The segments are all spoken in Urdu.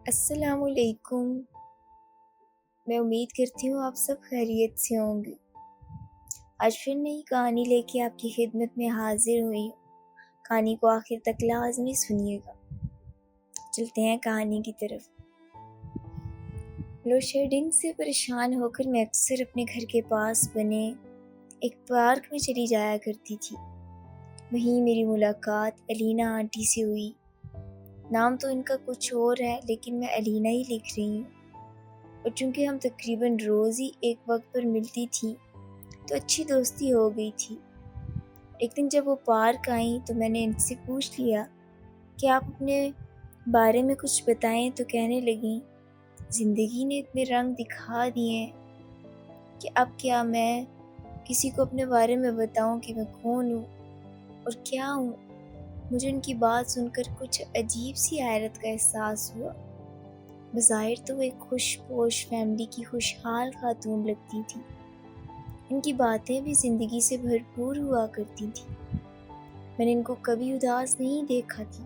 السلام علیکم۔ میں امید کرتی ہوں آپ سب خیریت سے ہوں گے۔ آج پھر نئی کہانی لے کے آپ کی خدمت میں حاضر ہوئی ہوں۔ کہانی کو آخر تک لازمی سنیے گا۔ چلتے ہیں کہانی کی طرف۔ لوڈ شیڈنگ سے پریشان ہو کر میں اکثر اپنے گھر کے پاس بنے ایک پارک میں چلی جایا کرتی تھی۔ وہیں میری ملاقات الینا آنٹی سے ہوئی۔ نام تو ان کا کچھ اور ہے لیکن میں الینا ہی لکھ رہی ہوں، اور چونکہ ہم تقریباً روز ہی ایک وقت پر ملتی تھیں تو اچھی دوستی ہو گئی تھی۔ ایک دن جب وہ پارک آئیں تو میں نے ان سے پوچھ لیا کہ آپ اپنے بارے میں کچھ بتائیں، تو کہنے لگیں زندگی نے اتنے رنگ دکھا دیے ہیں کہ اب کیا میں کسی کو اپنے بارے میں بتاؤں کہ میں کون ہوں اور کیا ہوں۔ مجھے ان کی بات سن کر کچھ عجیب سی حیرت کا احساس ہوا۔ بظاہر تو وہ ایک خوش پوش فیملی کی خوشحال خاتون لگتی تھی۔ ان کی باتیں بھی زندگی سے بھرپور ہوا کرتی تھیں۔ میں نے ان کو کبھی اداس نہیں دیکھا تھا،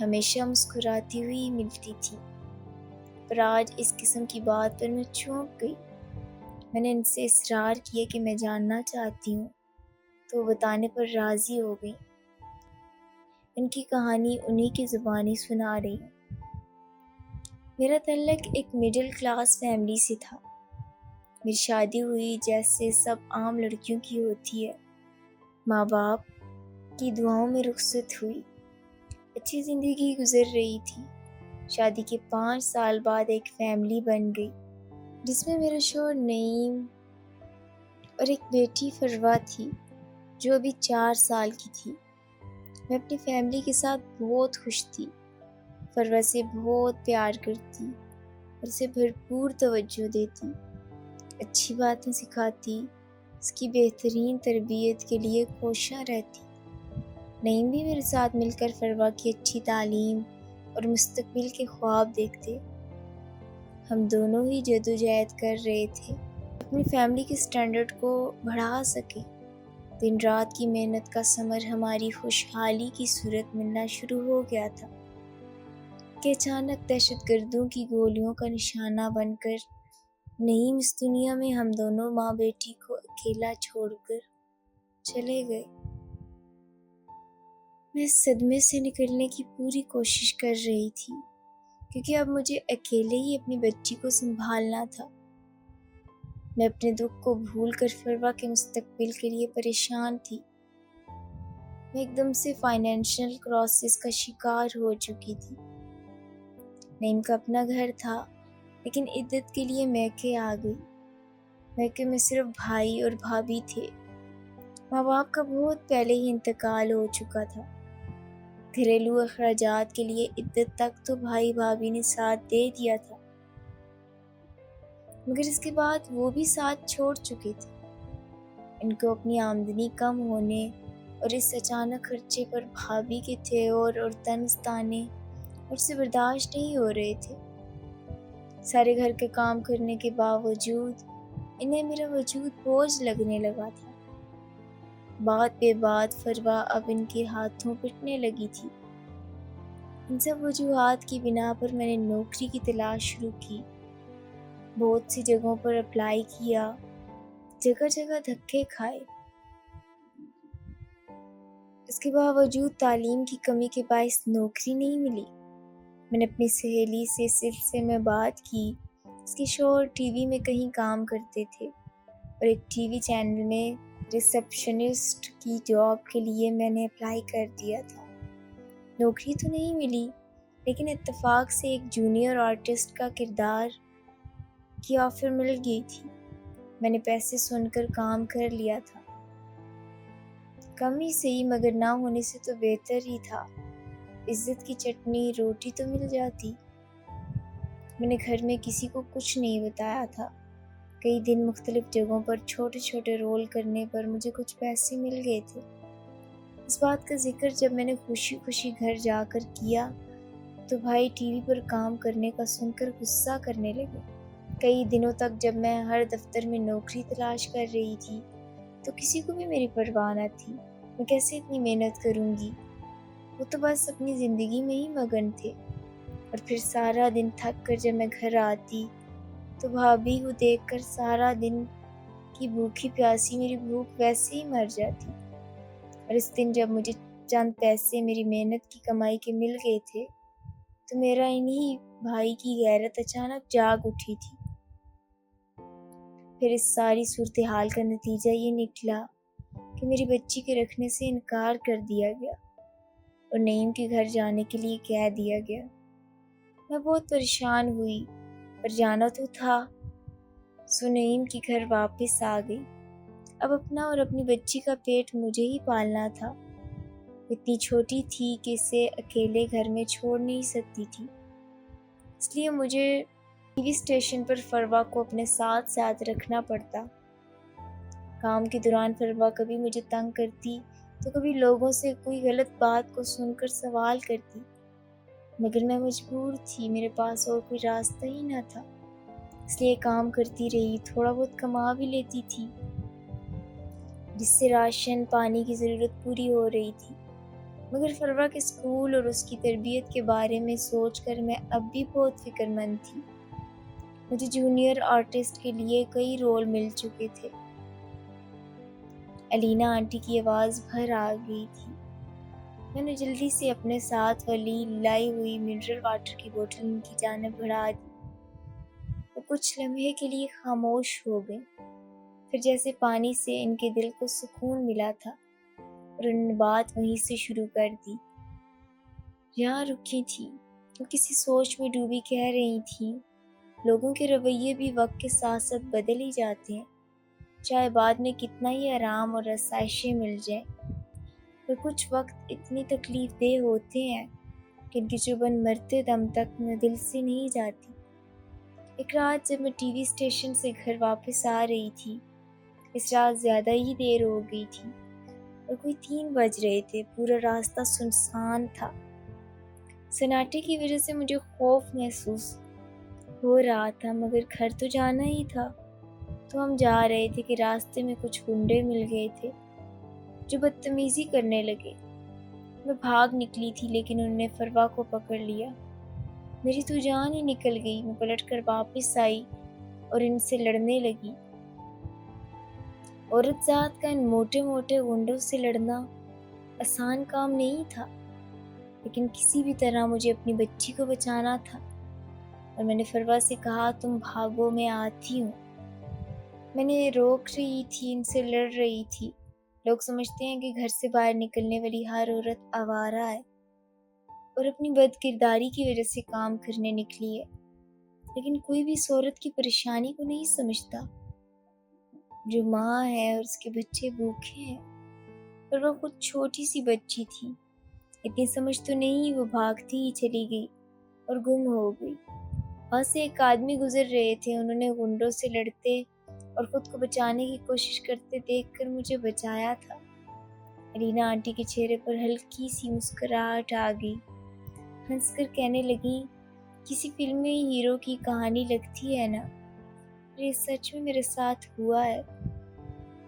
ہمیشہ مسکراتی ہوئی ملتی تھی، پر آج اس قسم کی بات پر میں چونک گئی۔ میں نے ان سے اصرار کیا کہ میں جاننا چاہتی ہوں، تو وہ بتانے پر راضی ہو گئی۔ ان کی کہانی انہی کی زبانی سنا رہی ہوں۔ میرا تعلق ایک مڈل کلاس فیملی سے تھا۔ میری شادی ہوئی جیسے سب عام لڑکیوں کی ہوتی ہے، ماں باپ کی دعاؤں میں رخصت ہوئی۔ اچھی زندگی گزر رہی تھی۔ شادی کے 5 سال بعد ایک فیملی بن گئی جس میں میرا شوہر نعیم اور ایک بیٹی فروا تھی جو ابھی 4 سال کی تھی۔ میں اپنی فیملی کے ساتھ بہت خوش تھی۔ فروا سے بہت پیار کرتی اور اسے بھرپور توجہ دیتی، اچھی باتیں سکھاتی، اس کی بہترین تربیت کے لیے کوشاں رہتی۔ نعیم بھی میرے ساتھ مل کر فروا کی اچھی تعلیم اور مستقبل کے خواب دیکھتے۔ ہم دونوں ہی جدوجہد کر رہے تھے اپنی فیملی کے سٹینڈرڈ کو بڑھا سکیں۔ دن رات کی محنت کا ثمر ہماری خوشحالی کی صورت ملنا شروع ہو گیا تھا کہ اچانک دہشت گردوں کی گولیوں کا نشانہ بن کر نعیم اس دنیا میں ہم دونوں ماں بیٹی کو اکیلا چھوڑ کر چلے گئے۔ میں اس صدمے سے نکلنے کی پوری کوشش کر رہی تھی کیونکہ اب مجھے اکیلے ہی اپنی بچی کو سنبھالنا تھا۔ میں اپنے دکھ کو بھول کر فروا کے مستقبل کے لیے پریشان تھی۔ میں ایک دم سے فائنینشیل کرائسس کا شکار ہو چکی تھی۔ نعیم کا اپنا گھر تھا لیکن عدت کے لیے میکے آ گئی۔ میکے میں صرف بھائی اور بھابھی تھے۔ ماں باپ کا بہت پہلے ہی انتقال ہو چکا تھا۔ گھریلو اخراجات کے لیے عدت تک تو بھائی بھابھی نے ساتھ دے دیا تھا، مگر اس کے بعد وہ بھی ساتھ چھوڑ چکے تھے۔ ان کو اپنی آمدنی کم ہونے اور اس اچانک خرچے پر بھابھی کے تھیور اور طنز تانے اور سے برداشت نہیں ہو رہے تھے۔ سارے گھر کے کام کرنے کے باوجود انہیں میرا وجود بوجھ لگنے لگا تھا۔ بات بے بات فروا اب ان کے ہاتھوں پٹنے لگی تھی۔ ان سب وجوہات کی بنا پر میں نے نوکری کی تلاش شروع کی۔ بہت سی جگہوں پر اپلائی کیا، جگہ جگہ دھکے کھائے۔ اس کے باوجود تعلیم کی کمی کے باعث نوکری نہیں ملی۔ میں نے اپنی سہیلی سے اس سلسلے میں بات کی۔ اس کے شوہر ٹی وی میں کہیں کام کرتے تھے اور ایک ٹی وی چینل میں ریسپشنسٹ کی جاب کے لیے میں نے اپلائی کر دیا تھا۔ نوکری تو نہیں ملی لیکن اتفاق سے ایک جونیئر آرٹسٹ کا کردار کی آفر مل گئی تھی۔ میں نے پیسے سن کر کام کر لیا تھا۔ کم ہی صحیح مگر نہ ہونے سے تو بہتر ہی تھا۔ عزت کی چٹنی روٹی تو مل جاتی۔ میں نے گھر میں کسی کو کچھ نہیں بتایا تھا۔ کئی دن مختلف جگہوں پر چھوٹے چھوٹے رول کرنے پر مجھے کچھ پیسے مل گئے تھے۔ اس بات کا ذکر جب میں نے خوشی خوشی گھر جا کر کیا تو بھائی ٹی وی پر کام کرنے کا سن کر غصہ کرنے لگے۔ کئی دنوں تک جب میں ہر دفتر میں نوکری تلاش کر رہی تھی تو کسی کو بھی میری پرواہ نہ تھی۔ میں کیسے اتنی محنت کروں گی؟ وہ تو بس اپنی زندگی میں ہی مگن تھے۔ اور پھر سارا دن تھک کر جب میں گھر آتی تو بھابھی کو دیکھ کر سارا دن کی بھوکی پیاسی میری بھوک ویسے ہی مر جاتی۔ اور اس دن جب مجھے چند پیسے میری محنت کی کمائی کے مل گئے تھے تو میرا انہی بھائی کی غیرت اچانک جاگ اٹھی تھی۔ پھر اس ساری صورتحال کا نتیجہ یہ نکلا کہ میری بچی کے رکھنے سے انکار کر دیا گیا اور نعیم کے گھر جانے کے لیے کہہ دیا گیا۔ میں بہت پریشان ہوئی، پر جانا تو تھا، سو نعیم کے گھر واپس آ گئی۔ اب اپنا اور اپنی بچی کا پیٹ مجھے ہی پالنا تھا۔ اتنی چھوٹی تھی کہ اسے اکیلے گھر میں چھوڑ نہیں سکتی تھی، اس لیے مجھے ٹی وی اسٹیشن پر فروا کو اپنے ساتھ رکھنا پڑتا۔ کام کے دوران فروا کبھی مجھے تنگ کرتی تو کبھی لوگوں سے کوئی غلط بات کو سن کر سوال کرتی، مگر میں مجبور تھی، میرے پاس اور کوئی راستہ ہی نہ تھا، اس لیے کام کرتی رہی، تھوڑا بہت کما بھی لیتی تھی جس سے راشن پانی کی ضرورت پوری ہو رہی تھی۔ مگر فروا کے اسکول اور اس کی تربیت کے بارے میں سوچ کر میں اب بھی بہت فکر مند تھی۔ مجھے جونیئر آرٹسٹ کے لیے کئی رول مل چکے تھے۔ الینا آنٹی کی آواز بھر آ گئی تھی۔ میں نے جلدی سے اپنے ساتھ والی لائی ہوئی منرل واٹر کی بوتل ان کی جانب بڑھا دی۔ وہ کچھ لمحے کے لیے خاموش ہو گئے، پھر جیسے پانی سے ان کے دل کو سکون ملا تھا اور انہوں نے بات وہیں سے شروع کر دی۔ یہاں رکی تھی، وہ کسی سوچ میں ڈوبی کہہ رہی تھیں، لوگوں کے رویے بھی وقت کے ساتھ ساتھ بدل ہی جاتے ہیں، چاہے بعد میں کتنا ہی آرام اور آسائشیں مل جائیں، پر کچھ وقت اتنی تکلیف دہ ہوتے ہیں کہ ان کی چبھن مرتے دم تک میں دل سے نہیں جاتی۔ ایک رات جب میں ٹی وی اسٹیشن سے گھر واپس آ رہی تھی، اس رات زیادہ ہی دیر ہو گئی تھی اور کوئی 3 بج رہے تھے، پورا راستہ سنسان تھا۔ سناٹے کی وجہ سے مجھے خوف محسوس ہو رہا تھا، مگر گھر تو جانا ہی تھا۔ تو ہم جا رہے تھے کہ راستے میں کچھ گنڈے مل گئے تھے جو بدتمیزی کرنے لگے۔ میں بھاگ نکلی تھی لیکن انہوں نے فروا کو پکڑ لیا۔ میری تو جان ہی نکل گئی۔ میں پلٹ کر واپس آئی اور ان سے لڑنے لگی۔ عورت ذات کا ان موٹے موٹے گنڈوں سے لڑنا آسان کام نہیں تھا، لیکن کسی بھی طرح مجھے اپنی بچی کو بچانا تھا، اور میں نے فروا سے کہا، تم بھاگو، میں آتی ہوں۔ میں نے روک رہی تھی، ان سے لڑ رہی تھی۔ لوگ سمجھتے ہیں کہ گھر سے باہر نکلنے والی ہر عورت آوارہ ہے اور اپنی بد کرداری کی وجہ سے کام کرنے نکلی ہے، لیکن کوئی بھی اس عورت کی پریشانی کو نہیں سمجھتا جو ماں ہے اور اس کے بچے بھوکے ہیں۔ پر وہ خود چھوٹی سی بچی تھی، اتنی سمجھ تو نہیں، وہ بھاگتی ہی چلی گئی اور گم ہو گئی۔ وہاں سے ایک آدمی گزر رہے تھے، انہوں نے گنڈوں سے لڑتے اور خود کو بچانے کی کوشش کرتے دیکھ کر مجھے بچایا تھا۔ الینا آنٹی کے چہرے پر ہلکی سی مسکراہٹ آ گئی، ہنس کر کہنے لگی، کسی فلم میں ہیرو کی کہانی لگتی ہے نا، یہ سچ میں میرے ساتھ ہوا ہے۔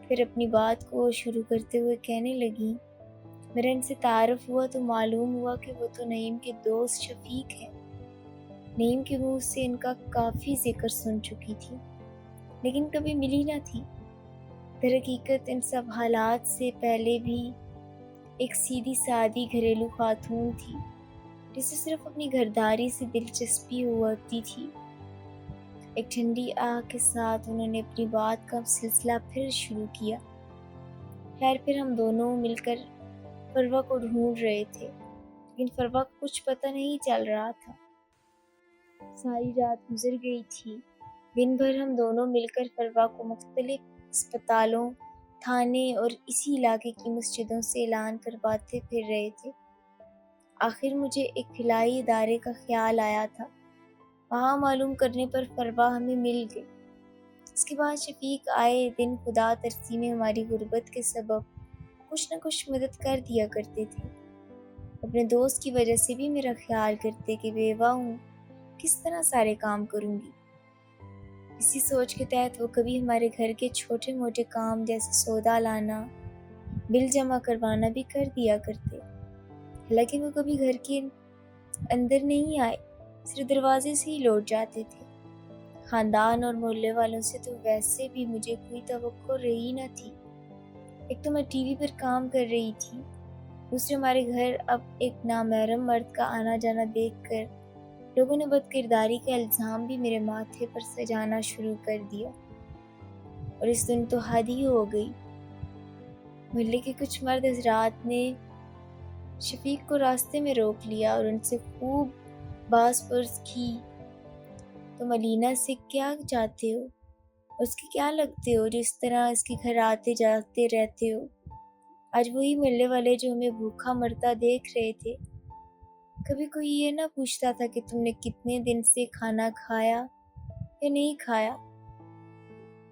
پھر اپنی بات کو شروع کرتے ہوئے کہنے لگی، میرا ان سے تعارف ہوا تو معلوم ہوا کہ وہ تو نعیم کے دوست شفیق ہیں۔ نعیم کے منہ سے ان کا کافی ذکر سن چکی تھی، لیکن کبھی ملی نہ تھی۔ در حقیقت ان سب حالات سے پہلے بھی ایک سیدھی سادی گھریلو خاتون تھی جسے صرف اپنی گھرداری سے دلچسپی ہوتی تھی۔ ایک ٹھنڈی آہ کے ساتھ انہوں نے اپنی بات کا سلسلہ پھر شروع کیا۔ خیر، پھر ہم دونوں مل کر فروا کو ڈھونڈ رہے تھے، لیکن فروا کو کچھ پتہ نہیں چل رہا تھا۔ ساری رات گزر گئی تھی۔ دن بھر ہم دونوں مل کر فروا کو مختلف اسپتالوں، تھانے اور اسی علاقے کی مسجدوں سے اعلان کرواتے پھر رہے تھے۔ آخر مجھے ایک فلاحی ادارے کا خیال آیا تھا، وہاں معلوم کرنے پر فروا ہمیں مل گئی۔ اس کے بعد شفیق آئے دن خدا ترسی میں ہماری غربت کے سبب کچھ نہ کچھ مدد کر دیا کرتے تھے۔ اپنے دوست کی وجہ سے بھی میرا خیال کرتے کہ بیوہ ہوں، کس طرح سارے کام کروں گی۔ اسی سوچ کے تحت وہ کبھی ہمارے گھر کے چھوٹے موٹے کام جیسے سودا لانا، بل جمع کروانا بھی کر دیا کرتے، حالانکہ وہ کبھی گھر کے اندر نہیں آئے۔ صرف دروازے سے ہی لوٹ جاتے تھے۔ خاندان اور محلے والوں سے تو ویسے بھی مجھے کوئی توقع رہی نہ تھی۔ ایک تو میں ٹی وی پر کام کر رہی تھی، دوسرے ہمارے گھر اب ایک نامحرم مرد کا آنا جانا دیکھ کر لوگوں نے بد کرداری کا الزام بھی میرے ماتھے پر سجانا شروع کر دیا، اور اس دن تو حد ہی ہو گئی۔ محلے کے کچھ مرد حضرات نے شفیق کو راستے میں روک لیا اور ان سے خوب باز پرس کی، تم علینا سے کیا چاہتے ہو؟ اس کے کیا لگتے ہو جو اس طرح اس کے گھر آتے جاتے رہتے ہو؟ آج وہی محلے والے جو ہمیں بھوکا مرتا دیکھ رہے تھے، کبھی کوئی یہ نہ پوچھتا تھا کہ تم نے کتنے دن سے کھانا کھایا یا نہیں کھایا۔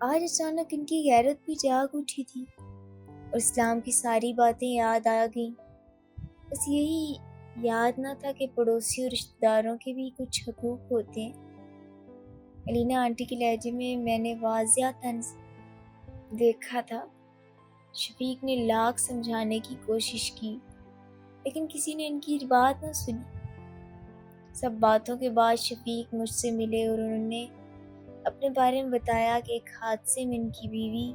آج اچانک ان کی غیرت بھی جاگ اٹھی تھی اور اسلام کی ساری باتیں یاد آ گئیں۔ بس یہی یاد نہ تھا کہ پڑوسی اور رشتہ داروں کے بھی کچھ حقوق ہوتے ہیں۔ علینا آنٹی کے لہجے میں نے واضح طنز دیکھا تھا۔ شفیق نے لاکھ سمجھانے کی کوشش کی، لیکن کسی نے ان کی بات نہ سنی۔ سب باتوں کے بعد شفیق مجھ سے ملے اور انہوں نے اپنے بارے میں بتایا کہ ایک حادثے میں ان کی بیوی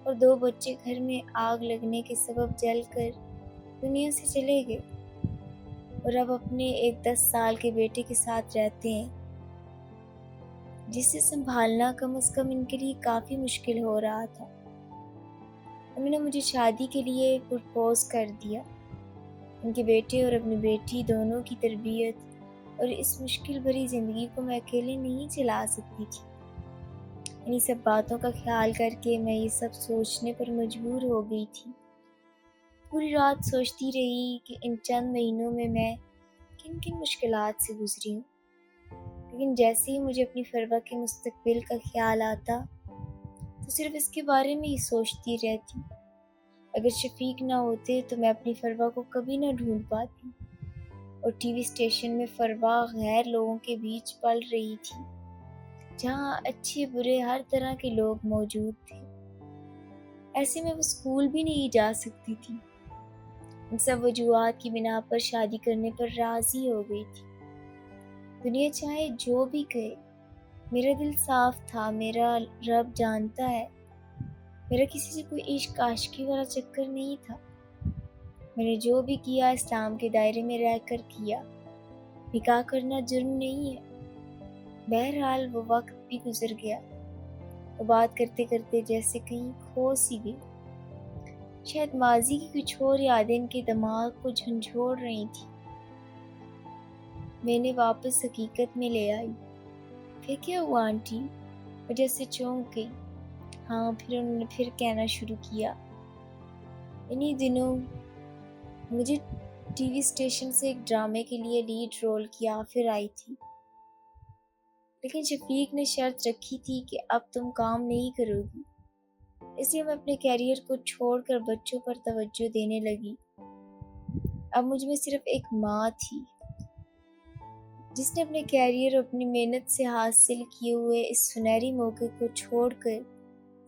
اور 2 بچے گھر میں آگ لگنے کے سبب جل کر دنیا سے چلے گئے، اور اب اپنے ایک 10 سال کے بیٹے کے ساتھ رہتے ہیں، جسے سنبھالنا کم از کم ان کے لیے کافی مشکل ہو رہا تھا۔ انہوں نے مجھے شادی کے لیے پرپوز کر دیا۔ ان کے بیٹے اور اپنی بیٹی دونوں کی تربیت اور اس مشکل بھری زندگی کو میں اکیلے نہیں چلا سکتی تھی۔ انہی سب باتوں کا خیال کر کے میں یہ سب سوچنے پر مجبور ہو گئی تھی۔ پوری رات سوچتی رہی کہ ان چند مہینوں میں کن کن مشکلات سے گزری ہوں، لیکن جیسے ہی مجھے اپنی فروا کے مستقبل کا خیال آتا تو صرف اس کے بارے میں ہی سوچتی رہتی۔ اگر شفیق نہ ہوتے تو میں اپنی فروا کو کبھی نہ ڈھونڈ پاتی، اور ٹی وی اسٹیشن میں فروا غیر لوگوں کے بیچ پل رہی تھی، جہاں اچھے برے ہر طرح کے لوگ موجود تھے۔ ایسے میں وہ اسکول بھی نہیں جا سکتی تھی۔ ان سب وجوہات کی بنا پر شادی کرنے پر راضی ہو گئی تھی۔ دنیا چاہے جو بھی کہے، میرا دل صاف تھا، میرا رب جانتا ہے، میرا کسی سے کوئی عشق عاشقی والا چکر نہیں تھا۔ میں نے جو بھی کیا اسلام کے دائرے میں رہ کر کیا۔ نکاح کرنا جرم نہیں ہے۔ بہرحال وہ وقت بھی گزر گیا۔ وہ بات کرتے کرتے جیسے کہیں کھو سی گئی۔ شاید ماضی کی کچھ اور یادیں ان کے دماغ کو جھنجھوڑ رہی تھی۔ میں نے واپس حقیقت میں لے آئی۔ پھر کیا ہوا آنٹی؟ وہ جیسے چونک گئی۔ ہاں، پھر انہوں نے پھر کہنا شروع کیا، انہی دنوں مجھے ٹی وی اسٹیشن سے ایک ڈرامے کے لیے لیڈ رول کی آفر آئی تھی، لیکن شفیق نے شرط رکھی تھی کہ اب تم کام نہیں کرو گی، اس لیے میں اپنے کیریئر کو چھوڑ کر بچوں پر توجہ دینے لگی۔ اب مجھ میں صرف ایک ماں تھی جس نے اپنے کیریئر اور اپنی محنت سے حاصل کیے ہوئے اس سنہری موقع کو چھوڑ کر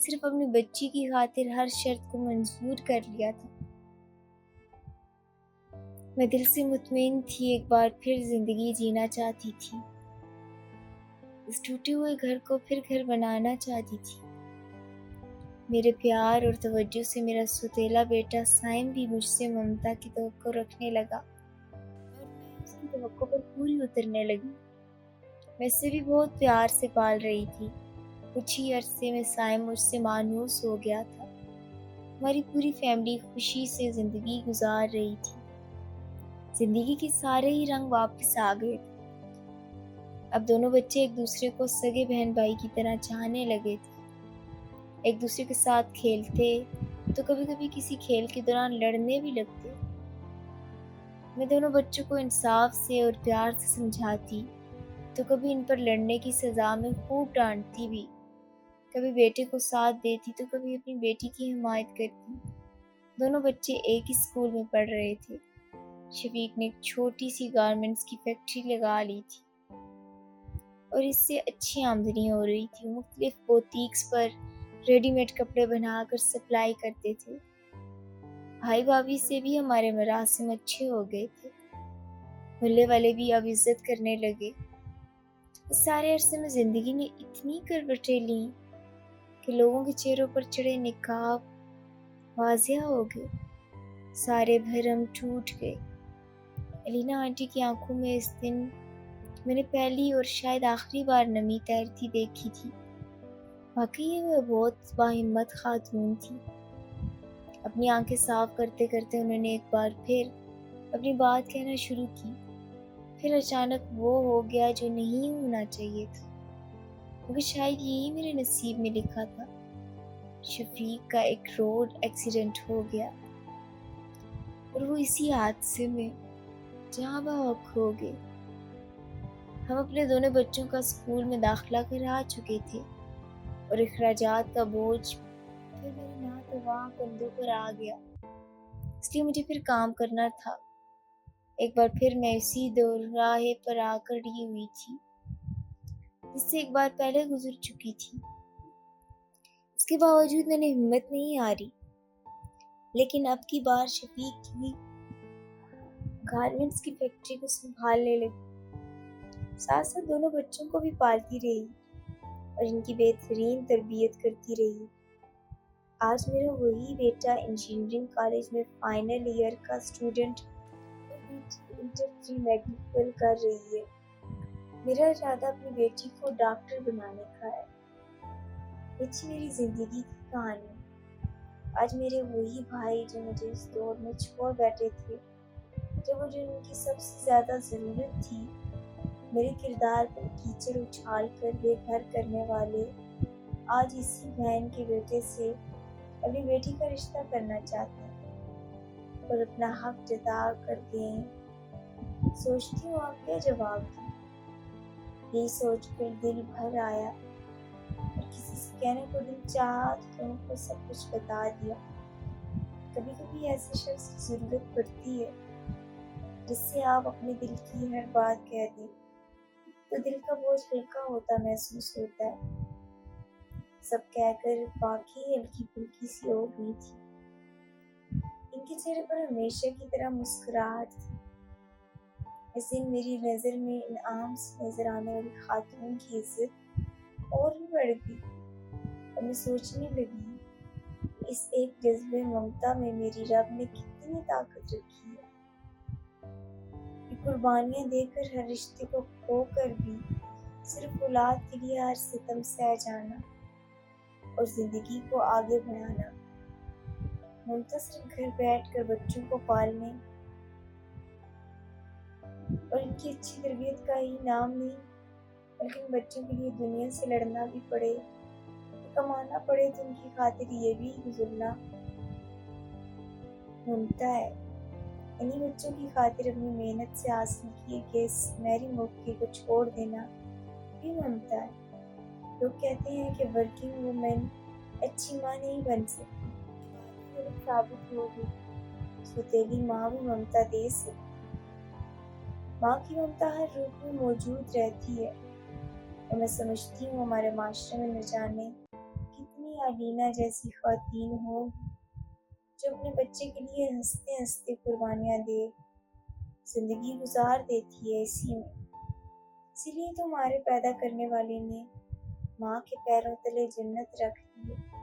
صرف اپنی بچی کی خاطر ہر شرط کو منظور کر لیا تھا۔ میں دل سے مطمئن تھی، ایک بار پھر زندگی جینا چاہتی تھی، اس ٹوٹے ہوئے گھر کو پھر گھر بنانا چاہتی تھی۔ میرے پیار اور توجہ سے میرا سوتیلا بیٹا سائم بھی مجھ سے ممتا کی توقع رکھنے لگا، اور میں اس کی توقع پر پوری اترنے لگی۔ میں اس سے بھی بہت پیار سے پال رہی تھی۔ کچھ ہی عرصے میں سائم مجھ سے مانوس ہو گیا تھا۔ ہماری پوری فیملی خوشی سے زندگی گزار رہی تھی۔ زندگی کے سارے ہی رنگ واپس آ گئے تھے۔ اب دونوں بچے ایک دوسرے کو سگے بہن بھائی کی طرح چاہنے لگے تھے، ایک دوسرے کے ساتھ کھیلتے تو کبھی کبھی کسی کھیل کے دوران لڑنے بھی لگتے۔ میں دونوں بچوں کو انصاف سے اور پیار سے سمجھاتی تو کبھی ان پر لڑنے کی سزا میں خوب ڈانٹتی بھی، کبھی بیٹے کو ساتھ دیتی تو کبھی اپنی بیٹی کی حمایت کرتی۔ دونوں بچے ایک ہی اسکول میں پڑھ رہے تھے۔ شفیق نے ایک چھوٹی سی گارمنٹس کی فیکٹری لگا لی تھی اور اس سے اچھی آمدنی ہو رہی تھی۔ مختلف بوتیکس پر ریڈی میڈ کپڑے بنا کر سپلائی کرتے تھے۔ بھائی بھابھی سے بھی ہمارے مراسم اچھے ہو گئے تھے۔ محلے والے بھی اب عزت کرنے لگے۔ اس سارے عرصے میں زندگی نے اتنی کروٹیں لیں کہ لوگوں کے چہروں پر چڑھے نقاب واضح ہو گئے، سارے بھرم ٹوٹ گئے۔ الینا آنٹی کی آنکھوں میں اس دن میں نے پہلی اور شاید آخری بار نمی تیرتی دیکھی تھی۔ واقعی وہ بہت باہمت خاتون تھی۔ اپنی آنکھیں صاف کرتے کرتے انہوں نے ایک بار پھر اپنی بات کہنا شروع کی۔ پھر اچانک وہ ہو گیا جو نہیں ہونا چاہیے تھا، مگر شاید یہی میرے نصیب میں لکھا تھا۔ شفیق کا ایک روڈ ایکسیڈنٹ ہو گیا اور وہ اسی حادثے میں جاں بحق ہو گئے۔ ہم اپنے دونوں بچوں کا اسکول میں داخلہ کرا چکے تھے اور اخراجات کا بوجھ پھر میرے ناتواں کندھوں پر آ گیا، اس لیے مجھے پھر کام کرنا تھا۔ ایک بار پھر میں اسی دوراہے پر آ کھڑی ہوئی تھی جس سے ایک بار پہلے گزر چکی تھی۔ اس کے باوجود میں نے ہمت نہیں ہاری، لیکن اب کی بار شفیق کی گارمنٹس کی فیکٹری کو سنبھالنے لگی، ساتھ ساتھ دونوں بچوں کو بھی پالتی رہی اور ان کی بہترین تربیت کرتی رہی۔ آج میرا وہی بیٹا انجینئرنگ کالج میں فائنل ایئر کا اسٹوڈنٹ اور بیٹی انٹر پری میڈیکل کر رہی ہے۔ میرا ارادہ اپنی بیٹی کو ڈاکٹر بنانے کا ہے۔ یہ تھی میری زندگی کی کہانی۔ آج میرے وہی بھائی جو مجھے اس دور میں چھوڑ بیٹھے تھے، جب مجھے ان کی سب سے زیادہ ضرورت تھی، میرے کردار پر کیچڑ اچھال کر بے گھر کرنے والے، آج اسی بہن کے بیٹے سے اپنی بیٹی کا رشتہ کرنا چاہتے ہیں اور اپنا حق جتا کر گئے۔ سوچتی ہوں آپ کیا جواب دیں۔ یہی سوچ کر دل بھر آیا اور کسی سے کہنے کو دل چاہا تو ان کو سب کچھ بتا دیا۔ کبھی کبھی ایسے شخص کی ضرورت پڑتی ہے جس سے آپ اپنے دل کی ہر بات کہہ دیں تو دل کا بوجھ ہلکا ہوتا محسوس ہوتا ہے۔ سب کہہ کر باقی ہلکی پھلکی سی ہو گئی تھی۔ ان کے چہرے پر ہمیشہ کی طرح مسکراہٹ تھی۔ اس دن میری نظر میں انعام سے نظر آنے والی خاتون کی عزت اور بھی بڑھ گئی اور میں سوچنے لگی اس ایک جذبے ممتا میں میری رب نے کتنی طاقت رکھی ہے۔ یہ قربانیاں دے کر ہر رشتے کو کھو کر بھی صرف اولاد کے لیے ہر ستم سہ جانا اور زندگی کو آگے بڑھانا۔ ممتا صرف گھر بیٹھ کر بچوں کو پالنے اور ان کی اچھی تربیت کا ہی نام نہیں، بلکہ ان بچوں کے لیے دنیا سے لڑنا بھی پڑے، کمانا پڑے تو ان کی خاطر یہ بھی گزرنا ممتا ہے۔ انہی بچوں کی خاطر اپنی محنت سے حاصل کیے گئے سنہری موقع کو چھوڑ دینا بھی ممتا ہے۔ لوگ کہتے ہیں کہ ورکنگ وومن اچھی ماں نہیں بن سکتی، غلط ثابت ہوگی۔ سوتیلی ماں بھی ممتا دے سکتی۔ ماں کی ممتا ہر روپ میں موجود رہتی ہے اور میں سمجھتی ہوں ہمارے معاشرے میں نہ جانے کتنی الینا جیسی خواتین ہوں جو اپنے بچے کے لیے ہنستے ہنستے قربانیاں دے زندگی گزار دیتی ہے اسی میں۔ اسی لیے تو ہمارے پیدا کرنے والے نے ماں کے پیروں تلے جنت رکھ دی ہے۔